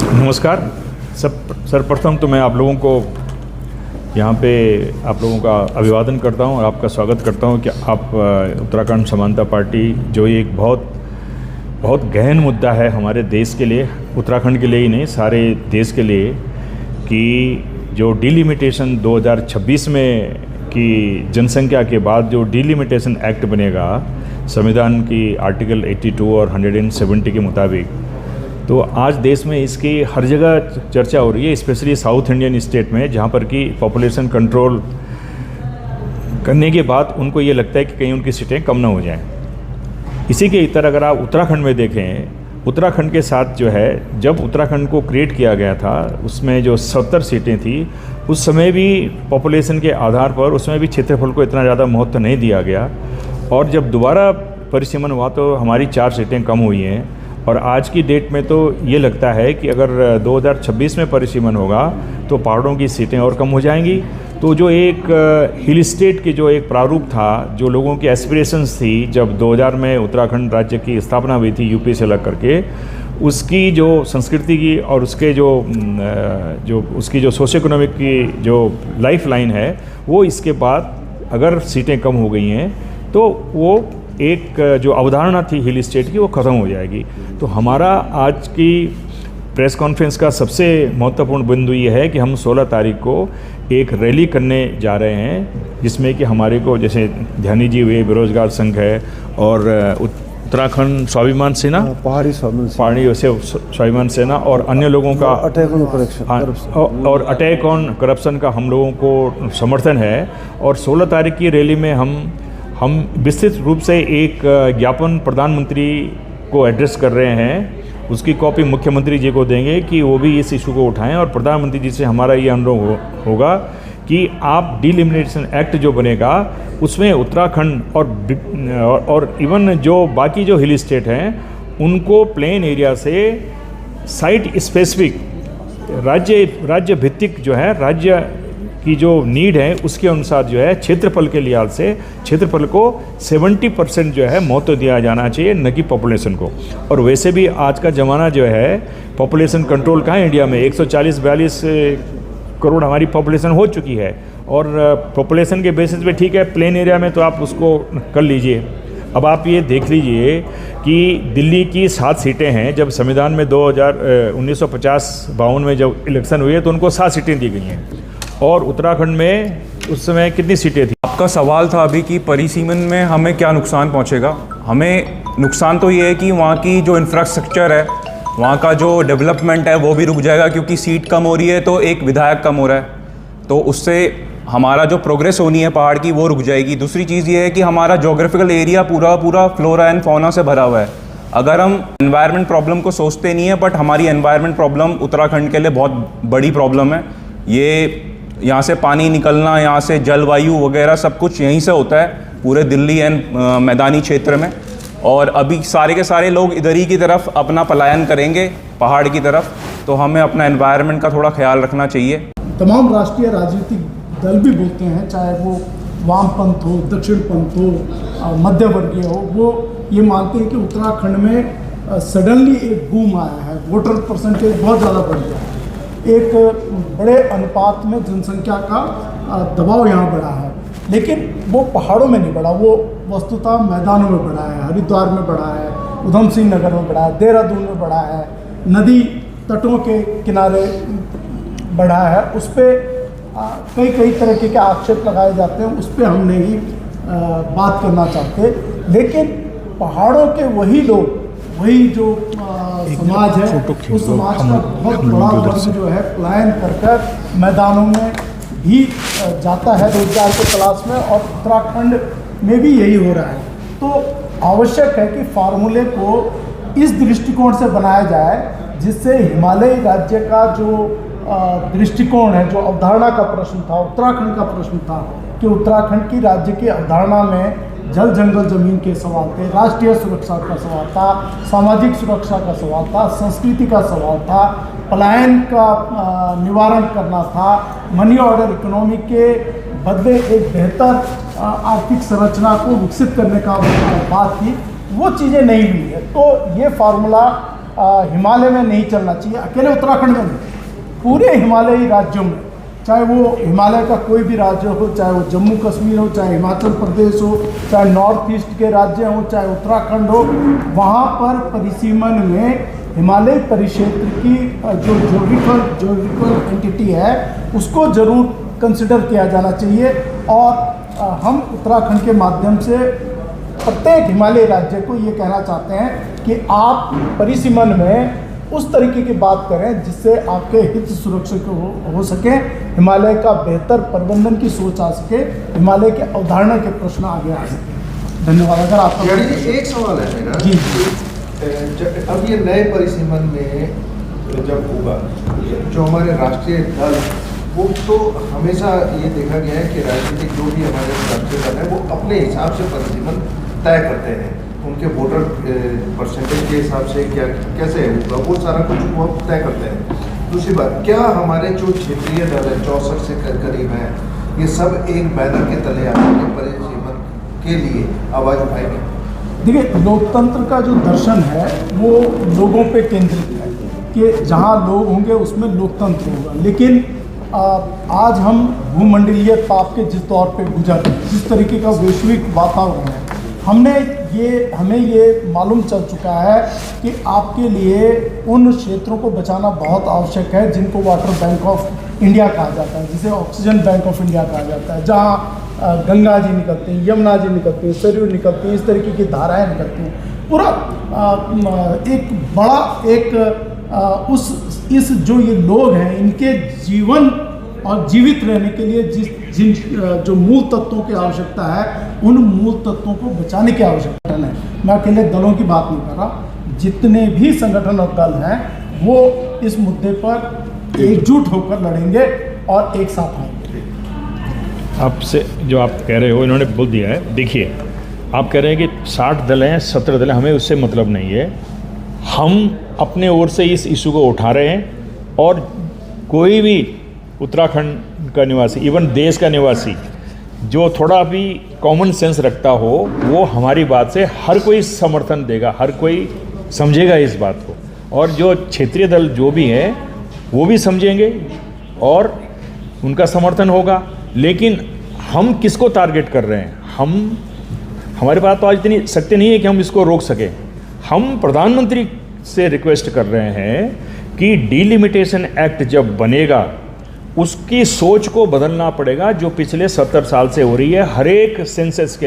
नमस्कार। सर्वप्रथम तो मैं आप लोगों को यहाँ पे आप लोगों का अभिवादन करता हूँ और आपका स्वागत करता हूँ कि आप उत्तराखंड समानता पार्टी जो एक बहुत गहन मुद्दा है हमारे देश के लिए, उत्तराखंड के लिए ही नहीं सारे देश के लिए, कि जो डिलिमिटेशन 2026 में की जनसंख्या के बाद जो डिलिमिटेशन एक्ट बनेगा संविधान की आर्टिकल 82 और 170 के मुताबिक, तो आज देश में इसकी हर जगह चर्चा हो रही है, स्पेशली साउथ इंडियन स्टेट में, जहाँ पर कि पॉपुलेशन कंट्रोल करने के बाद उनको ये लगता है कि कहीं उनकी सीटें कम ना हो जाएं। इसी के इतर अगर आप उत्तराखंड में देखें, उत्तराखंड के साथ जो है, जब उत्तराखंड को क्रिएट किया गया था उसमें जो 70 सीटें थी, उस समय भी पॉपुलेशन के आधार पर उसमें भी क्षेत्रफल को इतना ज़्यादा महत्व नहीं दिया गया, और जब दोबारा परिसीमन हुआ तो हमारी 4 सीटें कम हुई हैं। और आज की डेट में तो ये लगता है कि अगर 2026 में परिसीमन होगा तो पहाड़ों की सीटें और कम हो जाएंगी। तो जो एक हिल स्टेट की जो एक प्रारूप था, जो लोगों की एस्पिरेशंस थी, जब 2000 में उत्तराखंड राज्य की स्थापना हुई थी यूपी से अलग करके, उसकी जो संस्कृति की और उसके उसकी जो सोशो इकोनॉमिक की जो लाइफ लाइन है, वो इसके बाद अगर सीटें कम हो गई हैं तो वो एक जो अवधारणा थी हिल स्टेट की वो ख़त्म हो जाएगी। तो हमारा आज की प्रेस कॉन्फ्रेंस का सबसे महत्वपूर्ण बिंदु ये है कि हम 16 तारीख को एक रैली करने जा रहे हैं, जिसमें कि हमारे को जैसे ध्यानी जी हुए, बेरोजगार संघ है, और उत्तराखंड स्वाभिमान सेना, पहाड़ी स्वाभिमान सेना और अन्य लोगों का अटैक ऑन करप्शन का हम लोगों को समर्थन है। और 16 तारीख की रैली में हम विस्तृत रूप से एक ज्ञापन प्रधानमंत्री को एड्रेस कर रहे हैं, उसकी कॉपी मुख्यमंत्री जी को देंगे कि वो भी इस इशू को उठाएं। और प्रधानमंत्री जी से हमारा ये अनुरोध होगा कि आप डिलिमिटेशन एक्ट जो बनेगा उसमें उत्तराखंड और इवन जो बाकी जो हिल स्टेट हैं उनको प्लेन एरिया से साइट स्पेसिफिक राज्य भित्तिक जो है, राज्य की जो नीड है उसके अनुसार जो है क्षेत्रफल के लिहाज से क्षेत्रफल को 70% जो है महत्व दिया जाना चाहिए, न कि पॉपुलेशन को। और वैसे भी आज का ज़माना जो है, पॉपुलेशन कंट्रोल कहाँ है इंडिया में, 140-42 करोड़ हमारी पॉपुलेशन हो चुकी है। और पॉपुलेशन के बेसिस पे ठीक है, प्लेन एरिया में तो आप उसको कर लीजिए। अब आप ये देख लीजिए कि दिल्ली की 7 सीटें हैं, जब संविधान में 1950-52 में जब इलेक्शन हुए तो उनको 7 सीटें दी गई हैं, और उत्तराखंड में उस समय कितनी सीटें थी? आपका सवाल था अभी कि परिसीमन में हमें क्या नुकसान पहुंचेगा। हमें नुकसान तो ये है कि वहाँ की जो इंफ्रास्ट्रक्चर है, वहाँ का जो डेवलपमेंट है वो भी रुक जाएगा, क्योंकि सीट कम हो रही है तो एक विधायक कम हो रहा है, तो उससे हमारा जो प्रोग्रेस होनी है पहाड़ की वो रुक जाएगी। दूसरी चीज़ ये है कि हमारा जोग्राफिकल एरिया पूरा फ्लोरा एंड फौना से भरा हुआ है। अगर हम एनवायरनमेंट प्रॉब्लम को सोचते नहीं है, बट हमारी एनवायरनमेंट प्रॉब्लम उत्तराखंड के लिए बहुत बड़ी प्रॉब्लम है। ये यहाँ से पानी निकलना, यहाँ से जलवायु वगैरह सब कुछ यहीं से होता है, पूरे दिल्ली एंड मैदानी क्षेत्र में। और अभी सारे के सारे लोग इधर ही की तरफ अपना पलायन करेंगे, पहाड़ की तरफ, तो हमें अपना एनवायरनमेंट का थोड़ा ख्याल रखना चाहिए। तमाम राष्ट्रीय राजनीतिक दल भी बोलते हैं, चाहे वो वामपंथ हो, दक्षिणपंथ हो, मध्यवर्गीय हो, वो ये मानते हैं कि उत्तराखंड में सडनली एक बूम आया है, वोटर परसेंटेज बहुत ज़्यादा बढ़ गया है, एक बड़े अनुपात में जनसंख्या का दबाव यहाँ बढ़ा है। लेकिन वो पहाड़ों में नहीं बढ़ा, वो वस्तुतः मैदानों में बढ़ा है, हरिद्वार में बढ़ा है, उधम सिंह नगर में बढ़ा है, देहरादून में बढ़ा है, नदी तटों के किनारे बढ़ा है। उस पर कई तरीके के आक्षेप लगाए जाते हैं, उस पर हम नहीं बात करना चाहते। लेकिन पहाड़ों के वही लोग, वही जो समाज है, उस समाज का बहुत बड़ा वर्ग जो है पलायन कर मैदानों में भी जाता है रोजगार के तलाश में, और उत्तराखंड में भी यही हो रहा है। तो आवश्यक है कि फार्मूले को इस दृष्टिकोण से बनाया जाए जिससे हिमालयी राज्य का जो दृष्टिकोण है, जो अवधारणा का प्रश्न था, उत्तराखंड का प्रश्न था कि उत्तराखंड की राज्य की अवधारणा में जल जंगल जमीन के सवाल थे, राष्ट्रीय सुरक्षा का सवाल था, सामाजिक सुरक्षा का सवाल था, संस्कृति का सवाल था, पलायन का निवारण करना था, मनी ऑर्डर इकोनॉमी के बदले एक बेहतर आर्थिक संरचना को विकसित करने का बात थी। वो चीज़ें नहीं हुई है। तो ये फार्मूला हिमालय में नहीं चलना चाहिए, अकेले उत्तराखंड में नहीं, पूरे हिमालयी राज्यों में, चाहे वो हिमालय का कोई भी राज्य हो, चाहे वो जम्मू कश्मीर हो, चाहे हिमाचल प्रदेश हो, चाहे नॉर्थ ईस्ट के राज्य हो, चाहे उत्तराखंड हो, वहाँ पर परिसीमन में हिमालय परिक्षेत्र की जो ज्योग्राफिकल एंटिटी है उसको ज़रूर कंसिडर किया जाना चाहिए। और हम उत्तराखंड के माध्यम से प्रत्येक हिमालय राज्य को ये कहना चाहते हैं कि आप परिसीमन में उस तरीके की बात करें जिससे आपके हित सुरक्षित हो सके, हिमालय का बेहतर प्रबंधन की सोच आ सके, हिमालय के अवधारणा के प्रश्न आगे आ सके। धन्यवाद। अगर आपका एक सवाल है मेरा जी अब ये नए परिसीमन में जब होगा जो हमारे राष्ट्रीय दल, वो तो हमेशा ये देखा गया है कि राजनीतिक जो भी हमारे राष्ट्रीय दल है वो अपने हिसाब से परिसीमन तय करते हैं, उनके वोटर परसेंटेज के हिसाब से क्या कैसे होगा वो सारा कुछ वो तय करते हैं। दूसरी बात, क्या हमारे जो क्षेत्रीय दल है 64 से करीब हैं, ये सब एक बैनर के तले आकर परिसीमन के लिए आवाज़ उठाएंगे? देखिए, लोकतंत्र का जो दर्शन है वो लोगों पे केंद्रित है कि जहाँ लोग होंगे उसमें लोकतंत्र होगा। लेकिन आज हम भूमंडलीय ताप के जिस दौर पे गुजर रहे हैं, जिस तरीके का वैश्विक वातावरण है, हमें ये मालूम चल चुका है कि आपके लिए उन क्षेत्रों को बचाना बहुत आवश्यक है जिनको वाटर बैंक ऑफ इंडिया कहा जाता है, जिसे ऑक्सीजन बैंक ऑफ इंडिया कहा जाता है, जहाँ गंगा जी निकलते हैं, यमुना जी निकलते हैं, सरयू निकलते हैं, इस तरीके की धाराएं निकलती हैं। पूरा एक बड़ा इस जो ये लोग हैं इनके जीवन और जीवित रहने के लिए जिन जो मूल तत्वों की आवश्यकता है, उन मूल तत्वों को बचाने की आवश्यकता है। मैं अकेले दलों की बात नहीं कर रहा, जितने भी संगठन और दल हैं वो इस मुद्दे पर एकजुट होकर लड़ेंगे और एक साथ आएंगे। आपसे जो आप कह रहे हो इन्होंने बोल दिया है। देखिए, आप कह रहे हैं कि 60 दल हैं, 17 दल हैं, हमें उससे मतलब नहीं है। हम अपने ओर से इस इशू को उठा रहे हैं और कोई भी उत्तराखंड का निवासी, इवन देश का निवासी जो थोड़ा भी कॉमन सेंस रखता हो, वो हमारी बात से हर कोई समर्थन देगा, हर कोई समझेगा इस बात को। और जो क्षेत्रीय दल जो भी हैं वो भी समझेंगे और उनका समर्थन होगा। लेकिन हम किसको टारगेट कर रहे हैं? हमारे पास तो आज इतनी शक्ति नहीं है कि हम इसको रोक सकें। हम प्रधानमंत्री से रिक्वेस्ट कर रहे हैं कि डिलिमिटेशन एक्ट जब बनेगा उसकी सोच को बदलना पड़ेगा, जो पिछले 70 साल से हो रही है। हर एक सेंसस के